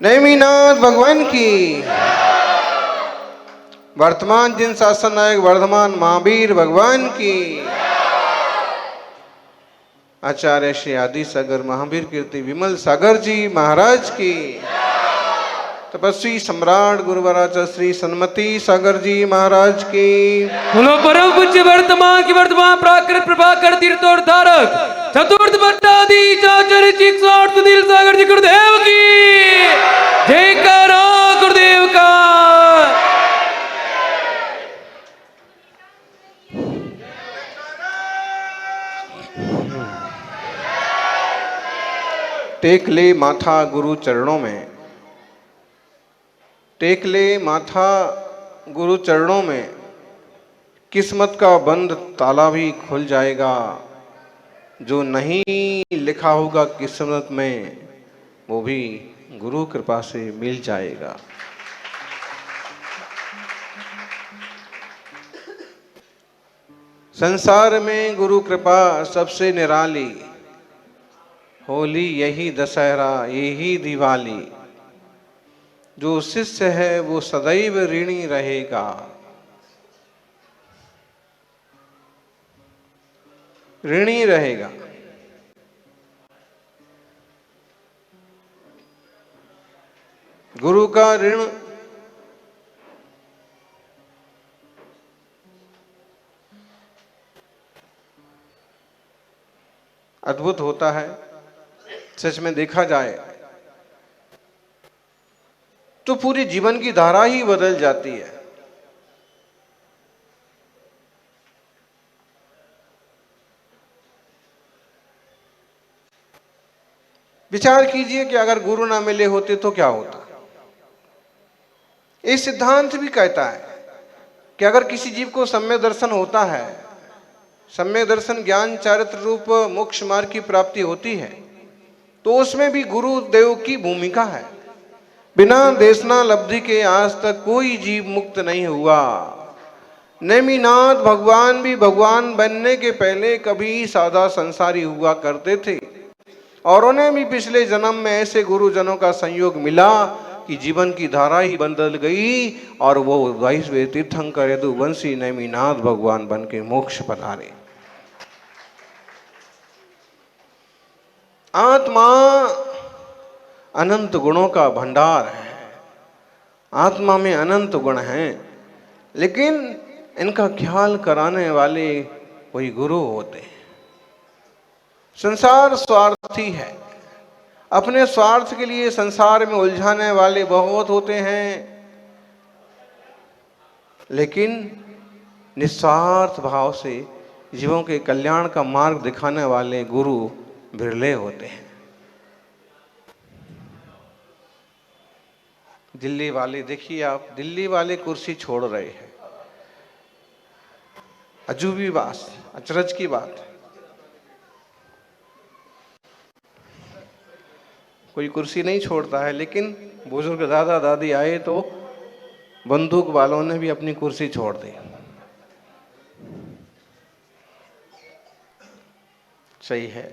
नेमिनाथ भगवान की। वर्तमान जिन शासन नायक वर्धमान महावीर भगवान की। आचार्य श्री आदि सागर महावीर कीर्ति विमल सागर जी महाराज की। तपस्वी सम्राट गुरुवराचा श्री सन्मति सागर जी महाराज की। बोलो परम पूज्य वर्तमान की वर्तमान प्राकृत प्रभाकर तीर्थोद्धारक चतुर्थ भट्टाधीश आचार्य चिकित्सार्थ दिल सागर जी गुरुदेव की जयकारा गुरुदेव का। टेक ले माथा गुरु चरणों में, टेक ले माथा गुरु चरणों में, किस्मत का बंद ताला भी खुल जाएगा। जो नहीं लिखा होगा किस्मत में वो भी गुरु कृपा से मिल जाएगा। संसार में गुरु कृपा सबसे निराली, होली यही दशहरा यही दिवाली। जो शिष्य है वो सदैव ऋणी रहेगा, ऋणी रहेगा। गुरु का ऋण अद्भुत होता है। सच में देखा जाए तो पूरी जीवन की धारा ही बदल जाती है। विचार कीजिए कि अगर गुरु ना मिले होते तो क्या होता। ये सिद्धांत भी कहता है कि अगर किसी जीव को सम्यक दर्शन होता है, सम्यक दर्शन ज्ञान चारित्र रूप मोक्ष मार्ग की प्राप्ति होती है, तो उसमें भी गुरुदेव की भूमिका है। बिना देशना लब्धि के आज तक कोई जीव मुक्त नहीं हुआ। नेमिनाथ भगवान भी भगवान बनने के पहले कभी सादा संसारी हुआ करते थे और उन्हें भी पिछले जन्म में ऐसे गुरुजनों का संयोग मिला कि जीवन की धारा ही बदल गई और वो 22वें तीर्थंकर यदुवंशी नेमिनाथ भगवान बन के मोक्ष पधारे। आत्मा अनंत गुणों का भंडार है। आत्मा में अनंत गुण हैं, लेकिन इनका ख्याल कराने वाले वही गुरु होते हैं। संसार स्वार्थी है। अपने स्वार्थ के लिए संसार में उलझाने वाले बहुत होते हैं, लेकिन निस्वार्थ भाव से जीवों के कल्याण का मार्ग दिखाने वाले गुरु बिरले होते हैं। दिल्ली वाले देखिए आप, दिल्ली वाले कुर्सी छोड़ रहे हैं। अजूबी बात, अचरज की बात है। कोई कुर्सी नहीं छोड़ता है, लेकिन बुजुर्ग दादा दादी आए तो बंदूक वालों ने भी अपनी कुर्सी छोड़ दी। सही है,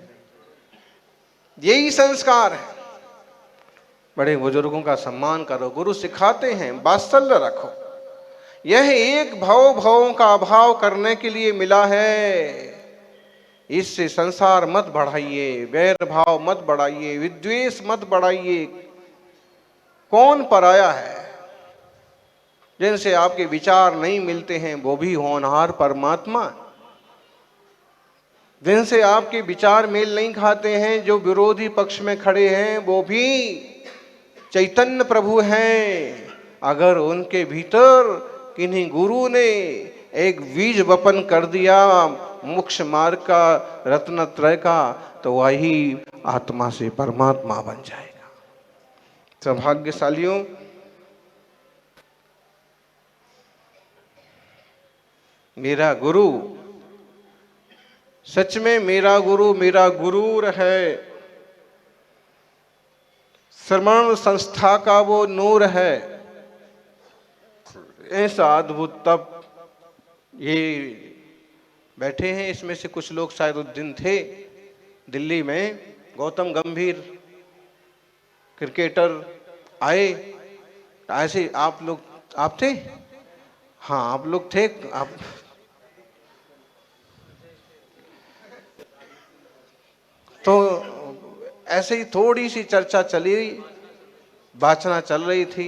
यही संस्कार है। बड़े बुजुर्गों का सम्मान करो। गुरु सिखाते हैं वात्सल्य रखो। यह एक भावों का अभाव करने के लिए मिला है। इससे संसार मत बढ़ाइए, वैर भाव मत बढ़ाइए, विद्वेष मत बढ़ाइए। कौन पराया है? जिनसे आपके विचार नहीं मिलते हैं वो भी होनहार परमात्मा। जिनसे आपके विचार मेल नहीं खाते हैं, जो विरोधी पक्ष में खड़े हैं, वो भी चैतन्य प्रभु हैं। अगर उनके भीतर किन्हीं गुरु ने एक बीज वपन कर दिया मोक्ष मार्ग का, रत्नत्रय का, तो वही आत्मा से परमात्मा बन जाएगा। सौभाग्यशालियों, मेरा गुरु सच में मेरा गुरूर है। श्रमण संस्था का वो नूर है। ऐसा अद्भुत तप। ये बैठे हैं, इसमें से कुछ लोग शायद उस दिन थे दिल्ली में। गौतम गंभीर क्रिकेटर, आए, ऐसे आप लोग, आप थे? हाँ आप लोग थे। आप तो ऐसे ही थोड़ी सी चर्चा चली, वाचना चल रही थी,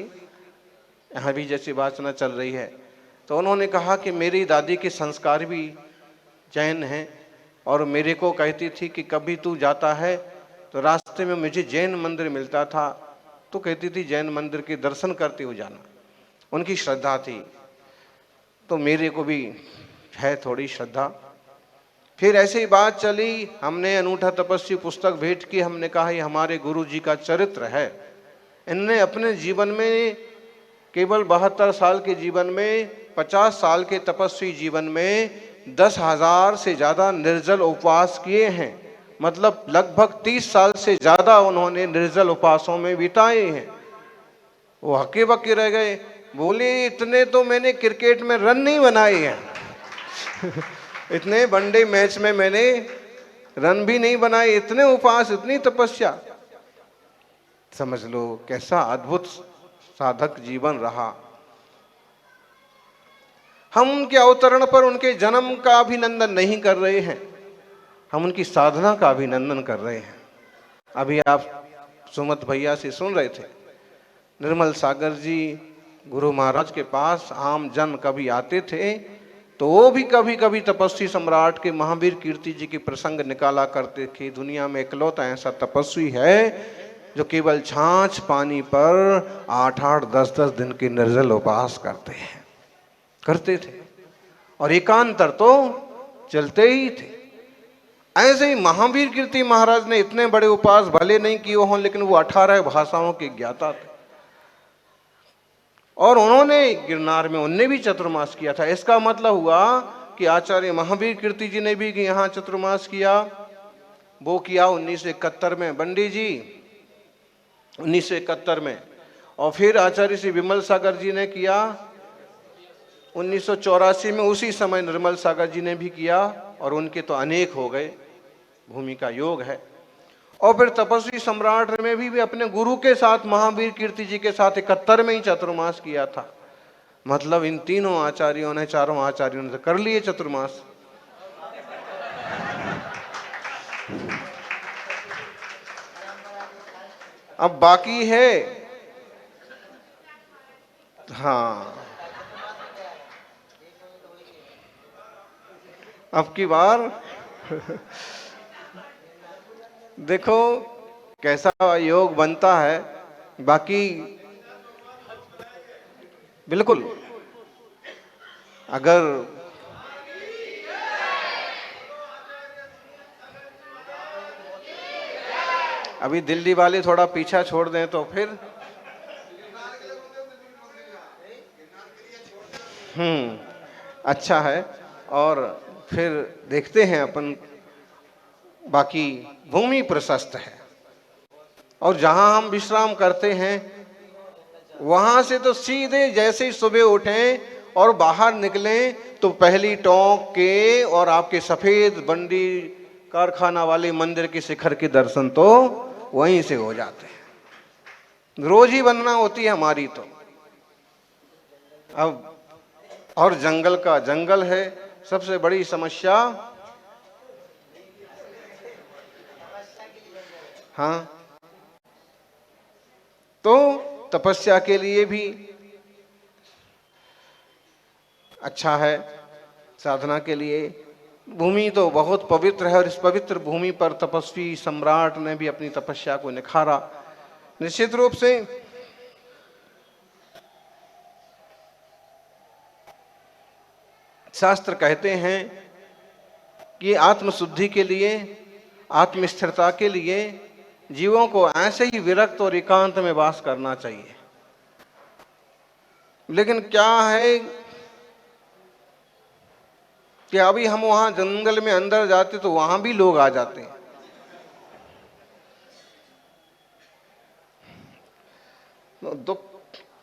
यहाँ भी जैसी वाचना चल रही है। तो उन्होंने कहा कि मेरी दादी के संस्कार भी जैन हैं, और मेरे को कहती थी कि कभी तू जाता है तो रास्ते में मुझे जैन मंदिर मिलता था, तो कहती थी जैन मंदिर के दर्शन करते हुए जाना। उनकी श्रद्धा थी, तो मेरे को भी है थोड़ी श्रद्धा। फिर ऐसे ही बात चली, हमने अनूठा तपस्वी पुस्तक भेंट की। हमने कहा ये हमारे गुरु जी का चरित्र है, इनने अपने जीवन में केवल 72 साल के जीवन में, 50 साल के तपस्वी जीवन में 10,000 से ज़्यादा निर्जल उपवास किए हैं। मतलब लगभग 30 साल से ज़्यादा उन्होंने निर्जल उपवासों में बिताए हैं। वो हक्के बक्के रह गए, बोले इतने तो मैंने क्रिकेट में रन नहीं बनाए हैं इतने वनडे मैच में मैंने रन भी नहीं बनाए, इतने उपवास, इतनी तपस्या। समझ लो कैसा अद्भुत साधक जीवन रहा। हम उनके अवतरण पर उनके जन्म का अभिनंदन नहीं कर रहे हैं, हम उनकी साधना का अभिनंदन कर रहे हैं। अभी आप सुमत भैया से सुन रहे थे, निर्मल सागर जी गुरु महाराज के पास आम जन कभी आते थे तो वो भी कभी कभी तपस्वी सम्राट के महावीर कीर्ति जी के प्रसंग निकाला करते थे। दुनिया में इकलौता ऐसा तपस्वी है जो केवल छाछ पानी पर 8-8, 10-10 दिन के निर्जल उपवास करते थे, और एकांतर तो चलते ही थे। ऐसे ही महावीर कीर्ति महाराज ने इतने बड़े उपवास भले नहीं किए हों, लेकिन वो 18 भाषाओं के ज्ञाता थे, और उन्होंने गिरनार में उनने भी चतुर्मास किया था। इसका मतलब हुआ कि आचार्य महावीर कीर्ति जी ने भी यहाँ चतुर्मास किया। वो किया 1971 में, बंडी जी 1971 में, और फिर आचार्य श्री विमल सागर जी ने किया 1984 में। उसी समय निर्मल सागर जी ने भी किया, और उनके तो अनेक हो गए, भूमि का योग है। और फिर तपस्वी सम्राट में भी अपने गुरु के साथ, महावीर कीर्ति जी के साथ 71 में ही चतुर्मास किया था। मतलब इन तीनों आचार्यों ने, चारों आचार्यों ने कर लिए चतुर्मास। अब बाकी है, हाँ अब की बार देखो कैसा योग बनता है। बाकी बिल्कुल, अगर अभी दिल्ली वाले थोड़ा पीछा छोड़ दें तो फिर अच्छा है। और फिर देखते हैं अपन, बाकी भूमि प्रशस्त है, और जहां हम विश्राम करते हैं वहां से तो सीधे जैसे ही सुबह उठें और बाहर निकलें तो पहली टोंक के और आपके सफेद बंडी कारखाना वाले मंदिर के शिखर के दर्शन तो वहीं से हो जाते हैं। रोज ही बनना होती है हमारी तो। अब और जंगल का जंगल है, सबसे बड़ी समस्या। हाँ, तो तपस्या के लिए भी अच्छा है, साधना के लिए भूमि तो बहुत पवित्र है, और इस पवित्र भूमि पर तपस्वी सम्राट ने भी अपनी तपस्या को निखारा। निश्चित रूप से शास्त्र कहते हैं कि आत्मशुद्धि के लिए, आत्मस्थिरता के लिए जीवों को ऐसे ही विरक्त और एकांत में वास करना चाहिए। लेकिन क्या है कि अभी हम वहां जंगल में अंदर जाते तो वहां भी लोग आ जाते हैं।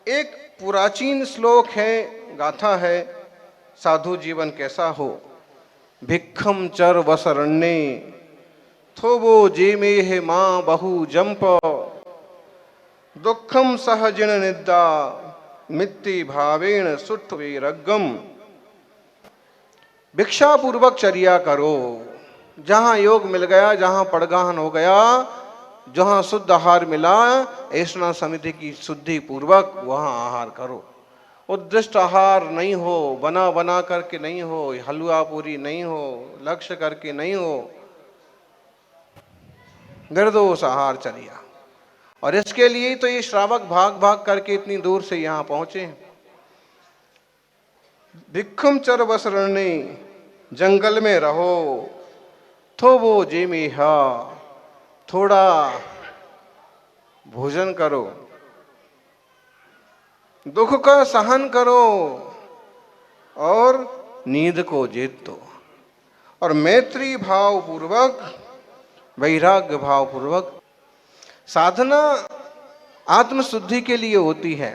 एक प्राचीन श्लोक है, गाथा है, साधु जीवन कैसा हो। भिक्षम चर वसरण्ये थोबो जे में है माँ बहु जंप, दुखम सहजिन निद्रा मित्ति भावेण सुठ वैरगम। भिक्षा पूर्वक चर्या करो। जहां योग मिल गया, जहां पड़गाहन हो गया, जहां शुद्ध आहार मिला, ऐसा समिति की शुद्धि पूर्वक वहां आहार करो। उद्दिष्ट आहार नहीं हो, बना बना करके नहीं हो, हलवा पूरी नहीं हो, लक्ष्य करके नहीं हो, निर्दोष आहार चर्या। और इसके लिए तो ये श्रावक भाग भाग करके इतनी दूर से यहां पहुंचे। भिक्षुम चर बसरणे, जंगल में रहो, थो वो जेमी हा, थोड़ा भोजन करो, दुख का सहन करो और नींद को जीत दो। और मैत्री भाव पूर्वक, वैराग्य भाव पूर्वक साधना आत्म शुद्धि के लिए होती है,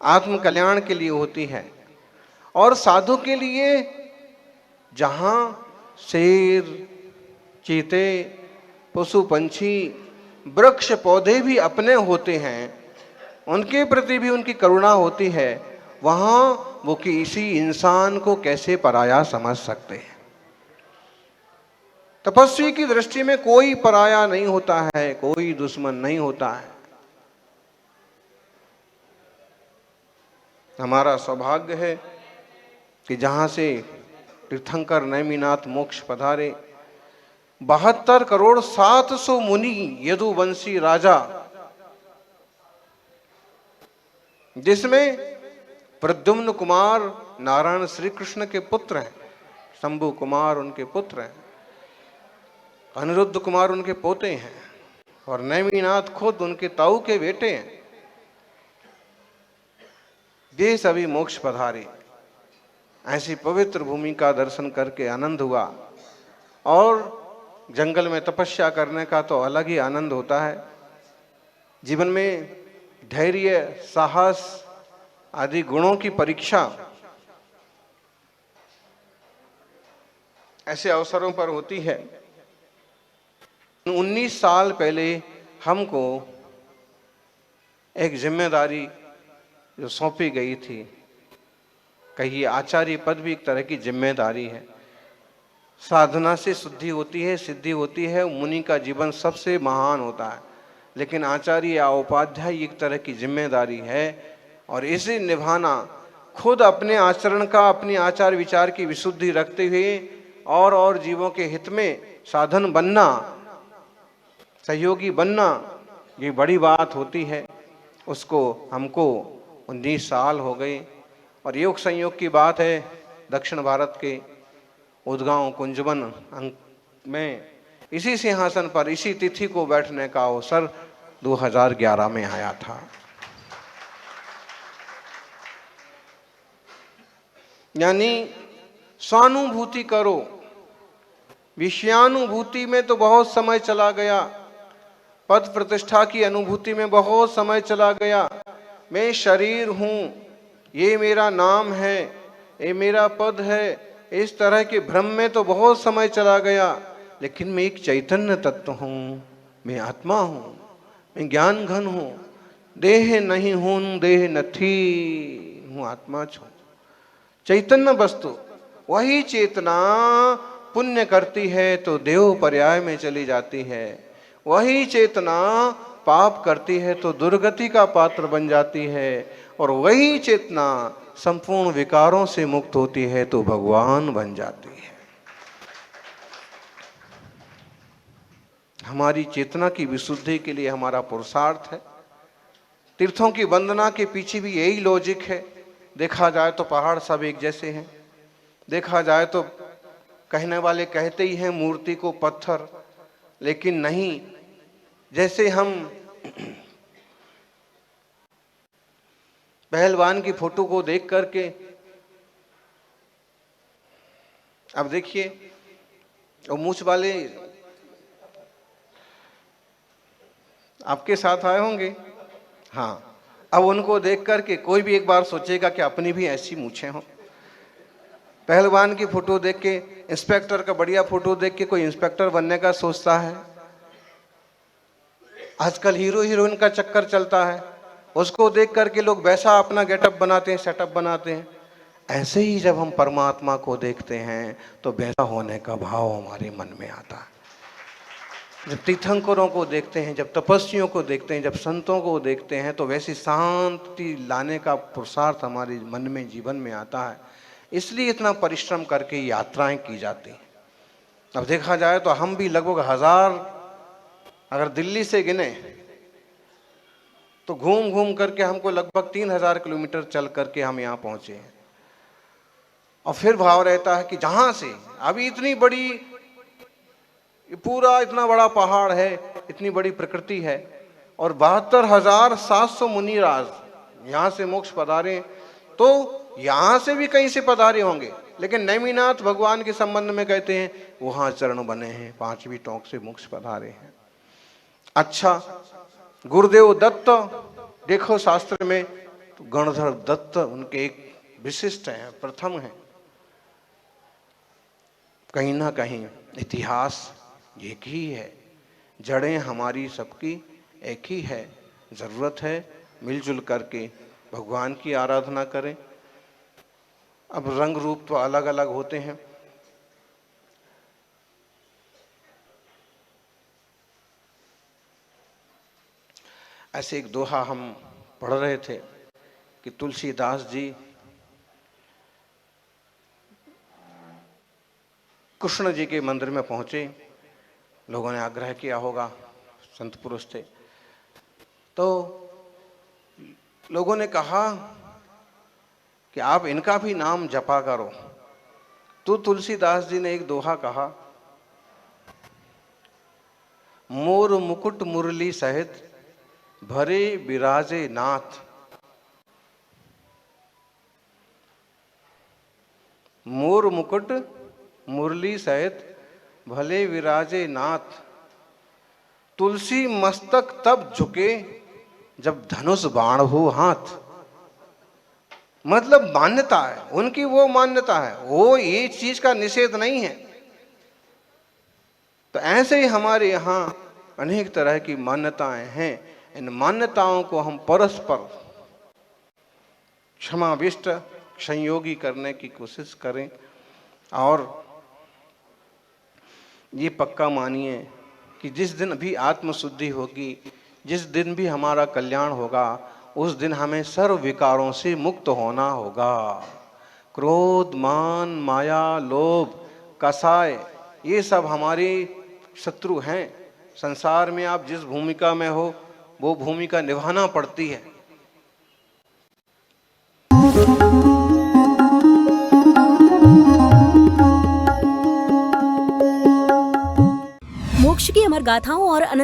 आत्म कल्याण के लिए होती है। और साधु के लिए जहां शेर, चीते, पशु पंछी, वृक्ष पौधे भी अपने होते हैं, उनके प्रति भी उनकी करुणा होती है, वहां वो किसी इंसान को कैसे पराया समझ सकते हैं। तपस्वी की दृष्टि में कोई पराया नहीं होता है, कोई दुश्मन नहीं होता है। हमारा सौभाग्य है कि जहां से तीर्थंकर नेमिनाथ मोक्ष पधारे, 72 करोड़ 700 मुनि यदुवंशी राजा, जिसमें प्रद्युम्न कुमार नारायण श्री कृष्ण के पुत्र हैं, शंभु कुमार उनके पुत्र हैं, अनिरुद्ध कुमार उनके पोते हैं, और नेमिनाथ खुद उनके ताऊ के बेटे हैं। ये सभी मोक्ष पधारे। ऐसी पवित्र भूमि का दर्शन करके आनंद हुआ। और जंगल में तपस्या करने का तो अलग ही आनंद होता है। जीवन में धैर्य, साहस आदि गुणों की परीक्षा ऐसे अवसरों पर होती है। 19 साल पहले हमको एक जिम्मेदारी जो सौंपी गई थी, कहिए आचार्य पद भी एक तरह की जिम्मेदारी है। साधना से शुद्धि होती है, सिद्धि होती है, मुनि का जीवन सबसे महान होता है, लेकिन आचार्य या उपाध्याय एक तरह की जिम्मेदारी है। और इसे निभाना, खुद अपने आचरण का, अपनी आचार विचार की विशुद्धि रखते हुए और जीवों के हित में साधन बनना, सहयोगी बनना, ये बड़ी बात होती है। उसको हमको 19 साल हो गए। और योग संयोग की बात है, दक्षिण भारत के उदगांव कुंजवन में इसी सिंहासन पर, इसी तिथि को बैठने का अवसर 2011 में आया था। यानी स्वानुभूति करो। विषयानुभूति में तो बहुत समय चला गया, पद प्रतिष्ठा की अनुभूति में बहुत समय चला गया। मैं शरीर हूँ, ये मेरा नाम है, ये मेरा पद है, इस तरह के भ्रम में तो बहुत समय चला गया। लेकिन मैं एक चैतन्य तत्व हूँ, मैं आत्मा हूँ, मैं ज्ञान घन हूँ, देह नहीं हूँ, देह नथी, हूँ आत्मा छू, चैतन्य वस्तु। वही चेतना पुण्य करती है तो देव पर्याय में चली जाती है, वही चेतना पाप करती है तो दुर्गति का पात्र बन जाती है, और वही चेतना संपूर्ण विकारों से मुक्त होती है तो भगवान बन जाती है। हमारी चेतना की विशुद्धि के लिए हमारा पुरुषार्थ है। तीर्थों की वंदना के पीछे भी यही लॉजिक है। देखा जाए तो पहाड़ सब एक जैसे हैं, देखा जाए तो कहने वाले कहते ही हैं मूर्ति को पत्थर, लेकिन नहीं। जैसे हम पहलवान की फोटो को देख करके, अब देखिए वो मूछ वाले आपके साथ आए होंगे, हाँ, अब उनको देख करके कोई भी एक बार सोचेगा कि अपनी भी ऐसी मूछें हों। पहलवान की फोटो देख के, इंस्पेक्टर का बढ़िया फोटो देख के कोई इंस्पेक्टर बनने का सोचता है। आजकल हीरो हीरोइन का चक्कर चलता है, उसको देख करके लोग वैसा अपना गेटअप बनाते हैं, सेटअप बनाते हैं। ऐसे ही जब हम परमात्मा को देखते हैं तो वैसा होने का भाव हमारे मन में आता है। जब तीर्थंकरों को देखते हैं, जब तपस्वियों को देखते हैं, जब संतों को देखते हैं, तो वैसी शांति लाने का पुरुषार्थ हमारे मन में, जीवन में आता है। इसलिए इतना परिश्रम करके यात्राएं की जाती हैं। अब देखा जाए तो हम भी लगभग 1000, अगर दिल्ली से गिने तो घूम घूम करके हमको लगभग 3000 किलोमीटर चल करके हम यहाँ पहुंचे हैं। और फिर भाव रहता है कि जहां से अभी इतनी बड़ी, पूरा इतना बड़ा पहाड़ है, इतनी बड़ी प्रकृति है, और 72,700 मुनिराज यहाँ से मोक्ष पधारे, तो यहाँ से भी कहीं से पधारे होंगे। लेकिन नैमिनाथ भगवान के संबंध में कहते हैं वहां चरण बने हैं, 5वीं टोंक से मोक्ष पधारे हैं। अच्छा, गुरुदेव दत्त देखो शास्त्र में तो गणधर दत्त उनके एक विशिष्ट हैं, प्रथम हैं। कहीं ना कहीं इतिहास एक ही है, जड़ें हमारी सबकी एक ही है। जरूरत है मिलजुल करके भगवान की आराधना करें। अब रंग रूप तो अलग अलग होते हैं। ऐसे एक दोहा हम पढ़ रहे थे कि तुलसीदास जी कृष्ण जी के मंदिर में पहुंचे। लोगों ने आग्रह किया होगा, संत पुरुष थे, तो लोगों ने कहा कि आप इनका भी नाम जपा करो। तो तुलसीदास जी ने एक दोहा कहा, मोर मुकुट मुरली सहित भरे बिराजे नाथ। मोर मुकुट मुरली सहित भले विराजे नाथ, तुलसी मस्तक तब झुके जब धनुष बाण हो हाथ। मतलब मान्यता है उनकी, वो मान्यता है, वो ये चीज का निषेध नहीं है। तो ऐसे ही हमारे यहाँ अनेक तरह की मान्यताएं हैं। इन मान्यताओं को हम परस्पर क्षमाविष्ट, संयोगी करने की कोशिश करें। और ये पक्का मानिए कि जिस दिन भी आत्मशुद्धि होगी, जिस दिन भी हमारा कल्याण होगा, उस दिन हमें सर्व विकारों से मुक्त होना होगा। क्रोध, मान, माया, लोभ, कसाय, ये सब हमारे शत्रु हैं। संसार में आप जिस भूमिका में हो वो भूमिका निभाना पड़ती है। मोक्ष की अमर गाथाओं और अनंत